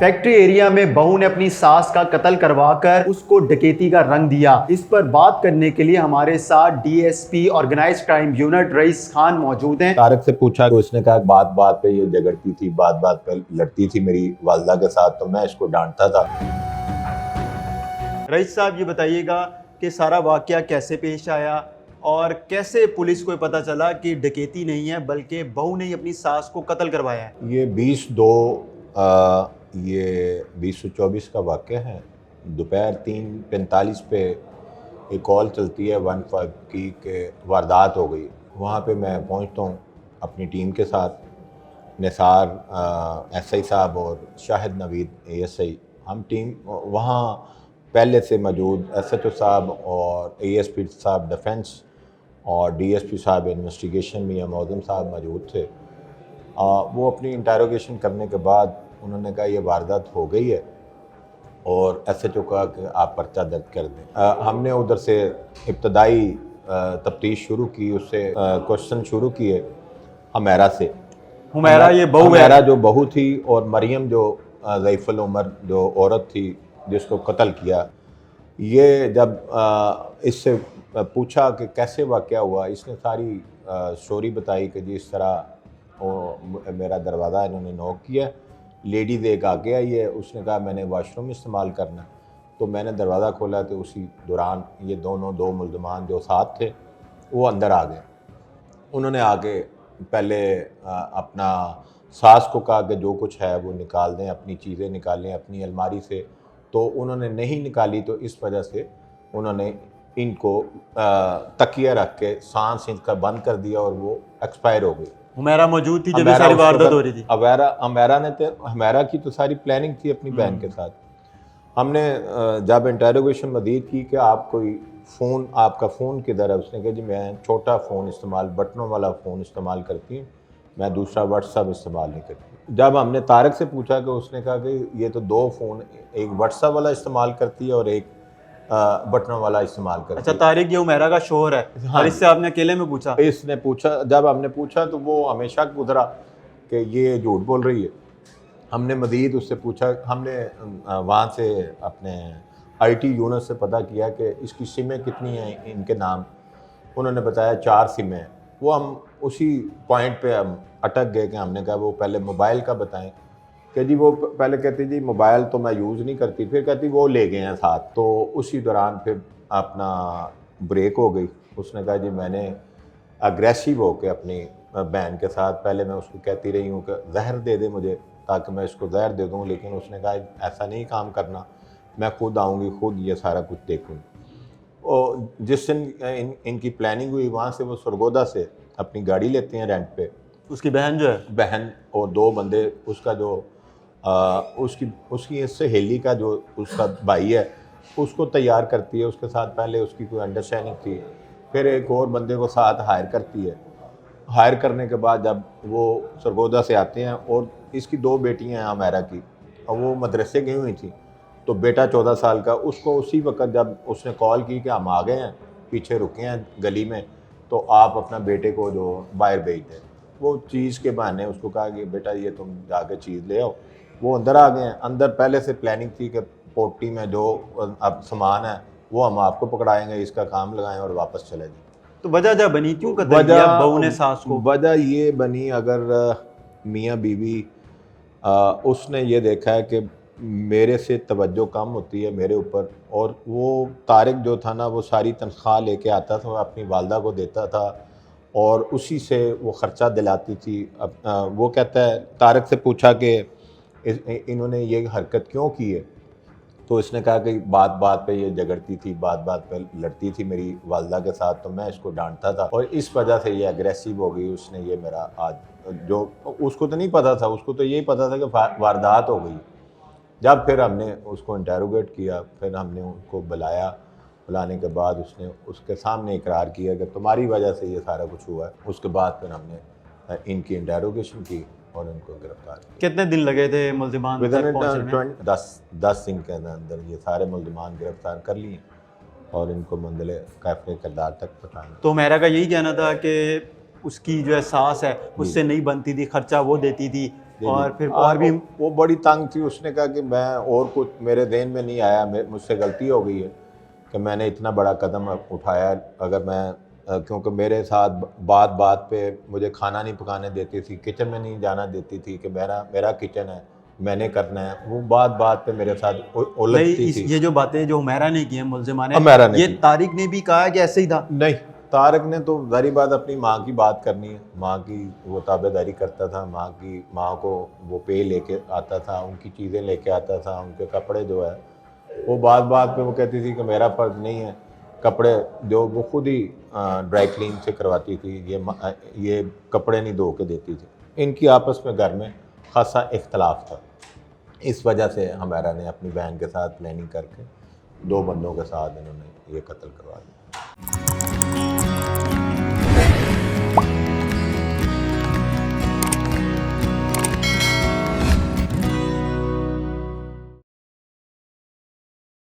Factory area में बहू ने अपनी सास का कत्ल करवाकर उसको डकैती का रंग दिया। इस पर बात करने के लिए हमारे साथ DSP organised crime unit rice Khan मौजूद हैं। तारक से पूछा तो उसने कहा बात बात पे ये झगड़ती थी, बात बात पे लड़ती थी मेरी वालदा के साथ, तो मैं इसको डांटता था। रईस साहब, ये बताइएगा कि सारा वाकया कैसे पेश आया और कैसे पुलिस को पता चला कि डकैती नहीं है बल्कि बहू ने ही अपनी सास को कत्ल करवाया है। ये 20/2/2024 का वाक़या है। दोपहर 3:45 पे एक कॉल चलती है 15 की कि वारदात हो गई। वहाँ पे मैं पहुँचता हूँ अपनी टीम के साथ। निसार एसआई साहब और शाहिद नवीद एएसआई, हम टीम वहाँ पहले से मौजूद एसएचओ साहब और एएसपी साहब डिफेंस और डीएसपी साहब इन्वेस्टिगेशन में या मौजूद साहब मौजूद थे। वो अपनी इंटरोगेशन करने के बाद उन्होंने कहा ये वारदात हो गई है और एसएचओ कहा कि आप पर्चा दर्ज कर दें। हमने उधर से इब्तदाई तफ्तीश शुरू की, उससे क्वेश्चन शुरू किए हुमैरा से। हुमैरा ये बहू है? हुमैरा जो बहू थी और मरियम जो ज़ईफ़ुल उमर जो औरत थी जिसको कत्ल किया। ये जब इससे पूछा कि कैसे वाक़या हुआ, इसने सारी स्टोरी बताई कि जी इस तरह मेरा दरवाज़ा इन्होंने नॉक किया, लेडीज़ एक आगे आई है, उसने कहा मैंने वाशरूम इस्तेमाल करना, तो मैंने दरवाज़ा खोला तो उसी दौरान ये दो मुल्ज़मान जो साथ थे वो अंदर आ गए। उन्होंने आके पहले अपना सास को कहा कि जो कुछ है वो निकाल दें, अपनी चीज़ें निकालें अपनी अलमारी से, तो उन्होंने नहीं निकाली, तो इस वजह से उन्होंने इनको तकिया रख के सांस इनका बंद कर दिया और वो एक्सपायर हो गई। हुमैरा मौजूद थी जब ये सारी वारदात हो रही थी? हुमैरा की तो सारी प्लानिंग थी अपनी बहन के साथ। हमने जब इंटरोगेशन मजीद की कि आप कोई फ़ोन, आपका फ़ोन किधर है, उसने कहा जी मैं छोटा फ़ोन इस्तेमाल, बटनों वाला फ़ोन इस्तेमाल करती हूँ, मैं दूसरा व्हाट्सअप इस्तेमाल नहीं करती। जब हमने तारक से पूछा कि उसने कहा कि ये तो दो फ़ोन, एक व्हाट्सअप वाला इस्तेमाल करती है और एक बटनों वाला इस्तेमाल करती है। अच्छा, तारिक ये हुमैरा का शोहर है? हाँ, और इससे आपने अकेले में पूछा? इसने पूछा, जब हमने पूछा तो वो हमेशा गुजरा कि ये झूठ बोल रही है। हमने मज़ीद उससे पूछा, हमने वहाँ से अपने आईटी यूनिट से पता किया कि इसकी सिमें कितनी हैं इनके नाम। उन्होंने बताया 4 सिमें हैं। वो हम उसी पॉइंट पे हम अटक गए कि हमने कहा वो पहले मोबाइल का बताएं कि जी वो पहले कहती जी मोबाइल तो मैं यूज़ नहीं करती, फिर कहती वो ले गए हैं साथ। तो उसी दौरान फिर अपना ब्रेक हो गई। उसने कहा जी मैंने अग्रेसिव होकर अपनी बहन के साथ, पहले मैं उसको कहती रही हूँ कि जहर दे दे मुझे ताकि मैं इसको जहर दे दूँ, लेकिन उसने कहा ऐसा नहीं काम करना, मैं खुद आऊँगी, खुद ये सारा कुछ देखूँगी। और जिस दिन इनकी प्लानिंग हुई, वहाँ से वो सरगोदा से अपनी गाड़ी लेते हैं रेंट पे। उसकी बहन जो है, बहन और 2 बंदे, उसका जो उसकी सहेली का जो उसका भाई है उसको तैयार करती है। उसके साथ पहले उसकी कोई अंडरस्टैंडिंग थी, फिर एक और बंदे को साथ हायर करती है। हायर करने के बाद जब वो सरगोदा से आते हैं और इसकी 2 बेटियां हैं हुमैरा की, और वो मदरसे गई हुई थी, तो बेटा 14 साल का, उसको उसी वक्त जब उसने कॉल की कि हम आ गए हैं, पीछे रुके हैं गली में, तो आप अपना बेटे को जो बाहर भेज दें। वो चीज़ के बहाने उसको कहा कि बेटा ये तुम जाके चीज़ ले आओ। वो अंदर आ गए हैं। अंदर पहले से प्लानिंग थी कि पोटी में जो अब सामान है वो हम आपको पकड़ाएंगे, इसका काम लगाएं और वापस चले जाएं। तो वजह क्या बनी, क्यों कत्ल किया बहू ने सास को? वजह ये बनी, अगर मियाँ बीवी उसने ये देखा है कि मेरे से तवज्जो कम होती है मेरे ऊपर, और वो तारिक जो था ना वो सारी तनख्वाह लेके आता था, अपनी वालदा को देता था और उसी से वो ख़र्चा दिलाती थी। वो कहता है, तारिक से पूछा कि इन्होंने ये हरकत क्यों की है, तो इसने कहा कि बात बात पे ये झगड़ती थी, बात बात पे लड़ती थी मेरी वालदा के साथ, तो मैं इसको डांटता था और इस वजह से ये अग्रेसिव हो गई। उसने ये मेरा आज जो, उसको तो नहीं पता था, उसको तो यही पता था कि वारदात हो गई। जब फिर हमने उसको इंटरोगेट किया, फिर हमने उसको बुलाया, बुलाने के बाद उसने उसके सामने इकरार किया कि तुम्हारी वजह से ये सारा कुछ हुआ है। उसके बाद फिर हमने इनकी इंटरोगेशन की और इनको गिरफ्तार किया। कितने दिन लगे थे मुल्ज़िमान तक पहुंचने में? 10 दिन के अंदर ये सारे मुल्ज़िमान गिरफ्तार कर लिए और इनको मंजिल कैफ़े किरदार तक पहुँचाएंगे। तो हुमैरा का यही कहना था कि उसकी जो है सास है उससे नहीं बनती थी, खर्चा वो देती थी, और फिर और भी वो बड़ी तंग थी। उसने कहा कि मैं और कुछ मेरे ध्यान में नहीं आया, मुझसे गलती हो गई है कि मैंने इतना बड़ा कदम उठाया। अगर मैं क्योंकि मेरे साथ बात बात पे मुझे खाना नहीं पकाने देती थी, किचन में नहीं जाना देती थी कि मेरा किचन है, मैंने करना है। वो बात बात पे मेरे साथ नहीं, उलझती थी। ये जो बातें जो हुमैरा ने की हैं, मुलजिमा ने, हुमैरा ने ये की। तारिक ने भी कहा कि ऐसे ही था? नहीं, तारक ने तो ज़ाहिर बात अपनी माँ की बात करनी है, माँ की वो ताबेदारी करता था, माँ को वो पे लेके आता था, उनकी चीज़ें लेके आता था, उनके कपड़े जो है वो बात बात पे वो कहती थी कि मेरा फ़र्ज़ नहीं है, कपड़े जो वो खुद ही ड्राई क्लीन से करवाती थी, ये कपड़े नहीं धो के देती थी। इनकी आपस में घर में ख़ासा इख्तलाफ था। इस वजह से हमारा ने अपनी बहन के साथ प्लानिंग करके 2 बंदों के साथ इन्होंने ये कत्ल करवा दिया।